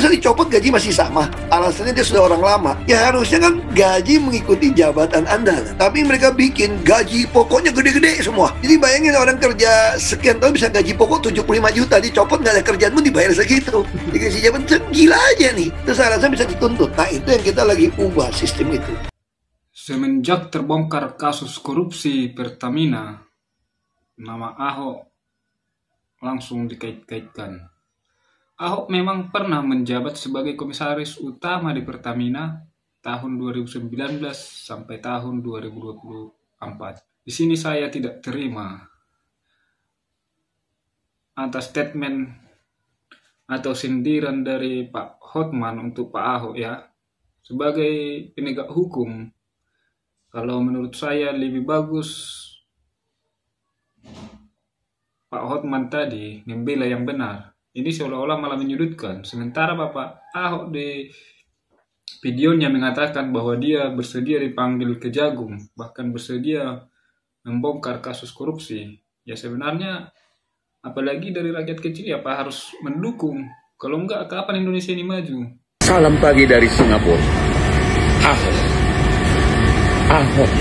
masa dicopot gaji masih sama? Alasannya dia sudah orang lama. Ya harusnya kan gaji mengikuti jabatan Anda. Tapi mereka bikin gaji pokoknya gede-gede semua. Jadi bayangin orang kerja sekian tahun bisa gaji pokok 75 juta, dicopot nggak ada kerjaan pun dibayar segitu. Dikasih jabatan, gila aja nih. Terus alasan bisa dituntut. Nah itu yang kita lagi ubah sistem itu. Semenjak terbongkar kasus korupsi Pertamina, nama Ahok langsung dikait-kaitkan. Ahok memang pernah menjabat sebagai komisaris utama di Pertamina tahun 2019 sampai tahun 2024. Di sini saya tidak terima atas statement atau sindiran dari Pak Hotman untuk Pak Ahok ya. Sebagai penegak hukum, kalau menurut saya lebih bagus Pak Hotman tadi membela yang benar. Ini seolah-olah malah menyudutkan. Sementara Bapak Ahok di videonya mengatakan bahwa dia bersedia dipanggil Kejagung, bahkan bersedia membongkar kasus korupsi. Ya sebenarnya, apalagi dari rakyat kecil ya Pak harus mendukung. Kalau enggak, kapan Indonesia ini maju? Salam pagi dari Singapura. Ahok,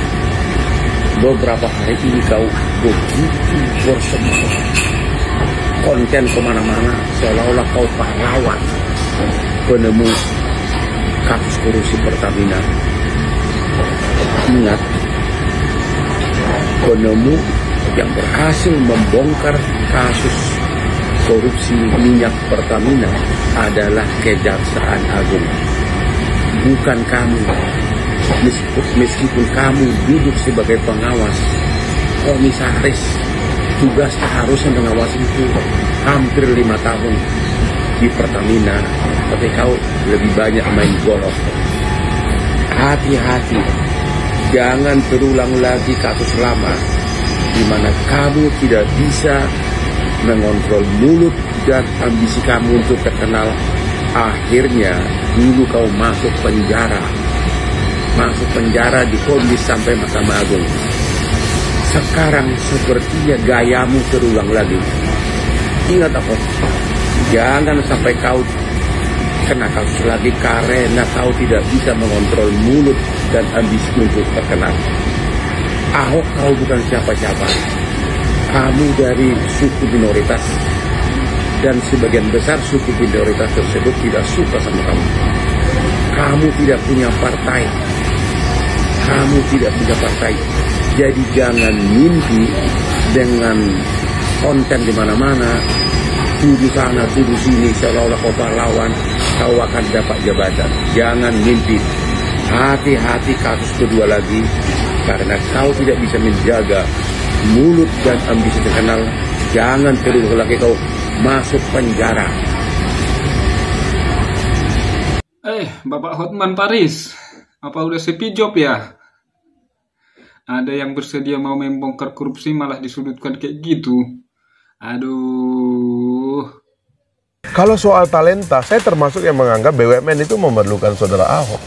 beberapa hari ini kau begitu bersemangat, konten kemana-mana, seolah-olah kau pahlawan penemu kasus korupsi Pertamina. Ingat, penemu yang berhasil membongkar kasus korupsi minyak Pertamina adalah Kejaksaan Agung, bukan kamu. Meskipun kamu duduk sebagai pengawas, komisaris, tugas harusnya mengawasi itu hampir 5 tahun di Pertamina, tapi kau lebih banyak main golf. Hati-hati, jangan terulang lagi kasus lama di mana kamu tidak bisa mengontrol mulut dan ambisi kamu untuk terkenal. Akhirnya dulu kau masuk penjara divonis sampai Mahkamah Agung. Sekarang sepertinya gayamu terulang lagi. Ingat apa? Jangan sampai kau kena kasus lagi karena kau tidak bisa mengontrol mulut dan ambisi untuk terkenal. Ahok, kau bukan siapa-siapa. Kamu dari suku minoritas, dan sebagian besar suku minoritas tersebut tidak suka sama kamu. Kamu tidak punya partai. Jadi jangan mimpi dengan konten di mana-mana, tuduh sana, tuduh sini, seolah-olah kau pahlawan, kau akan dapat jabatan. Jangan mimpi. Hati-hati kasus kedua lagi, karena kau tidak bisa menjaga mulut dan ambisi terkenal. Jangan terus lagi kau masuk penjara. Bapak Hotman Paris, apa udah sepi job ya? Ada yang bersedia mau membongkar korupsi malah disudutkan kayak gitu. Aduh. Kalau soal talenta, saya termasuk yang menganggap BUMN itu memerlukan saudara Ahok.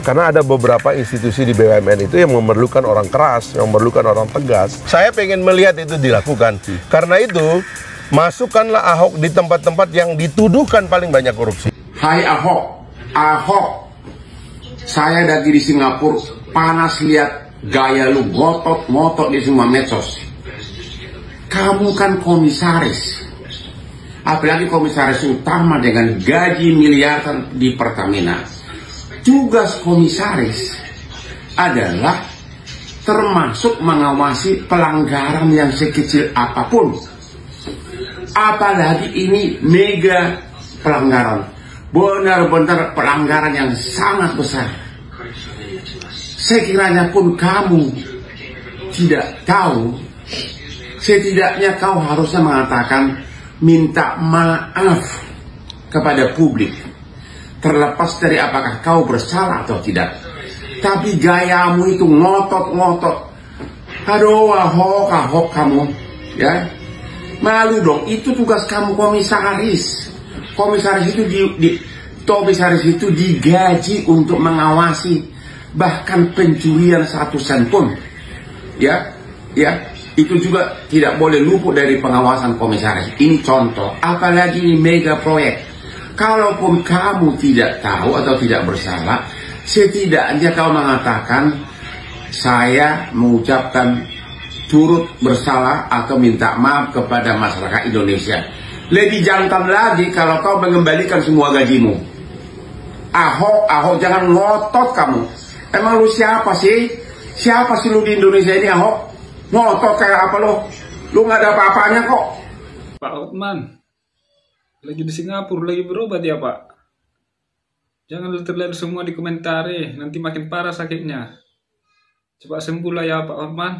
Karena ada beberapa institusi di BUMN itu yang memerlukan orang keras, yang memerlukan orang tegas. Saya pengen melihat itu dilakukan. Karena itu, masukkanlah Ahok di tempat-tempat yang dituduhkan paling banyak korupsi. Hai Ahok, saya lagi di Singapura, panas lihat gaya lu ngotot di semua medsos. Kamu kan komisaris, apalagi komisaris utama dengan gaji miliaran di Pertamina. Tugas komisaris adalah termasuk mengawasi pelanggaran yang sekecil apapun. Apalagi ini mega pelanggaran, benar-benar pelanggaran yang sangat besar. Sekiranya pun kamu tidak tahu, setidaknya kau harusnya mengatakan minta maaf kepada publik, terlepas dari apakah kau bersalah atau tidak. Tapi gayamu itu ngotot. Aduh, Ahok kamu, ya. Malu dong, itu tugas kamu komisaris. Komisaris itu digaji untuk mengawasi bahkan pencurian 1 sen pun. Ya, itu juga tidak boleh luput dari pengawasan komisaris. Ini contoh, apalagi ini mega proyek. Kalaupun kamu tidak tahu atau tidak bersalah, setidaknya kau mengatakan, saya mengucapkan turut bersalah atau minta maaf kepada masyarakat Indonesia. Lebih jantan lagi kalau kau mengembalikan semua gajimu. Ahok, jangan ngotot kamu. Emang lu siapa sih? Siapa sih lu di Indonesia ini, Ahok? Ngotot kayak apa lu? Lu nggak ada apa-apanya kok. Pak Hotman, lagi di Singapura, lagi berobat ya Pak? Jangan terlihat semua di komentari, nanti makin parah sakitnya. Cepat sembuh lah ya Pak Hotman.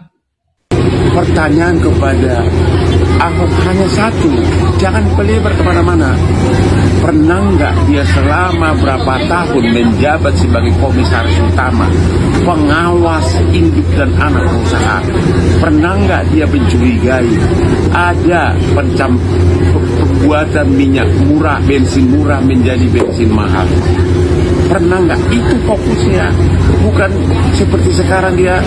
Pertanyaan kepada Ahok hanya satu, jangan pelebar kemana-mana. Pernah nggak dia selama berapa tahun menjabat sebagai komisaris utama, pengawas induk dan anak perusahaan? Pernah nggak dia mencurigai ada pembuatan minyak murah, bensin murah menjadi bensin mahal? Pernah nggak? Itu fokusnya. Bukan seperti sekarang dia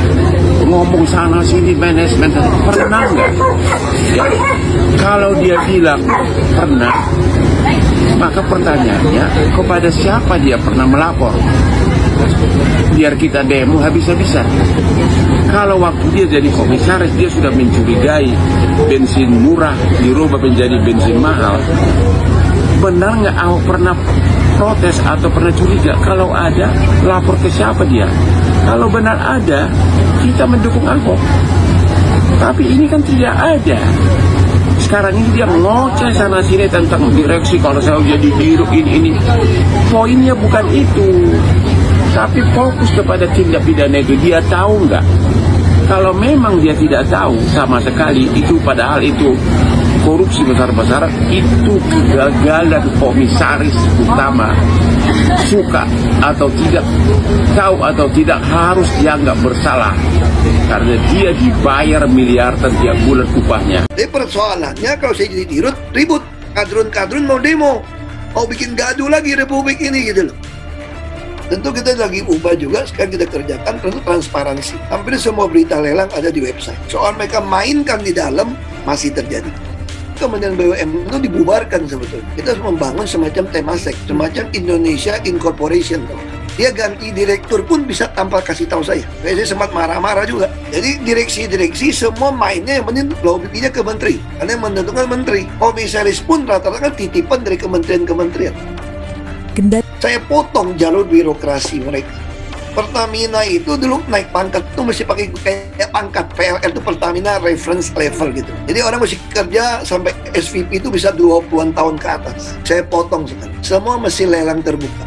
ngomong sana sini manajemen. Pernah nggak? Ya. Kalau dia bilang pernah, maka pertanyaannya kepada siapa dia pernah melapor? Biar kita demo habis-habisan. Kalau waktu dia jadi komisaris dia sudah mencurigai bensin murah dirubah menjadi bensin mahal. Benar nggak Ahok pernah protes atau pernah curiga? Kalau ada, lapor ke siapa dia? Kalau benar ada, kita mendukung Ahok. Tapi ini kan tidak ada. Sekarang ini dia ngoceh sana sini tentang direksi, kalau saya jadi dirut ini. Poinnya bukan itu. Tapi fokus kepada tindak pidana itu. Dia tahu nggak? Kalau memang dia tidak tahu sama sekali, itu padahal itu korupsi besar-besaran, itu kegagalan komisaris utama. Suka atau tidak, tahu atau tidak, harus dianggap bersalah karena dia dibayar miliaran tiap bulan upahnya. Tapi persoalannya kalau saya jadi dirut, ribut. Kadrun-kadrun mau demo, mau bikin gaduh lagi republik ini gitu loh. Tentu kita lagi ubah juga, sekarang kita kerjakan tentu transparansi. Hampir semua berita lelang ada di website. Soal mereka mainkan di dalam masih terjadi. Kementerian BUMN itu dibubarkan sebetulnya. Kita harus membangun semacam temasek, semacam Indonesia Incorporation. Dia ganti direktur pun bisa tanpa kasih tahu saya. Saya sempat marah-marah juga. Jadi direksi-direksi semua mainnya yang penting lobbynya ke menteri. Karena yang menentukan menteri. Komisaris pun rata-rata kan titipan dari kementerian-kementerian. Saya potong jalur birokrasi mereka. Pertamina itu dulu naik pangkat itu mesti pakai kayak pangkat PLN itu Pertamina reference level gitu. Jadi orang mesti kerja sampai SVP itu bisa 20-an tahun ke atas. Saya potong sekarang. Semua mesti lelang terbuka.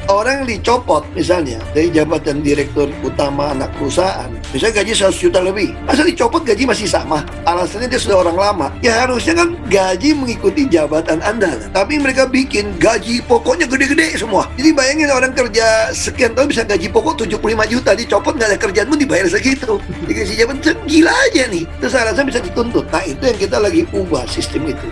Orang yang dicopot misalnya dari jabatan direktur utama anak perusahaan, misalnya gaji 100 juta lebih, masa dicopot gaji masih sama? Alasannya dia sudah orang lama. Ya harusnya kan gaji mengikuti jabatan Anda kan? Tapi mereka bikin gaji pokoknya gede-gede semua. Jadi bayangin orang kerja sekian tahun bisa gaji pokok 75 juta, dicopot nggak ada kerjaan pun dibayar segitu. Dikasih jabatan gila aja nih. Terus saya rasa bisa dituntut. Nah itu yang kita lagi ubah sistem itu.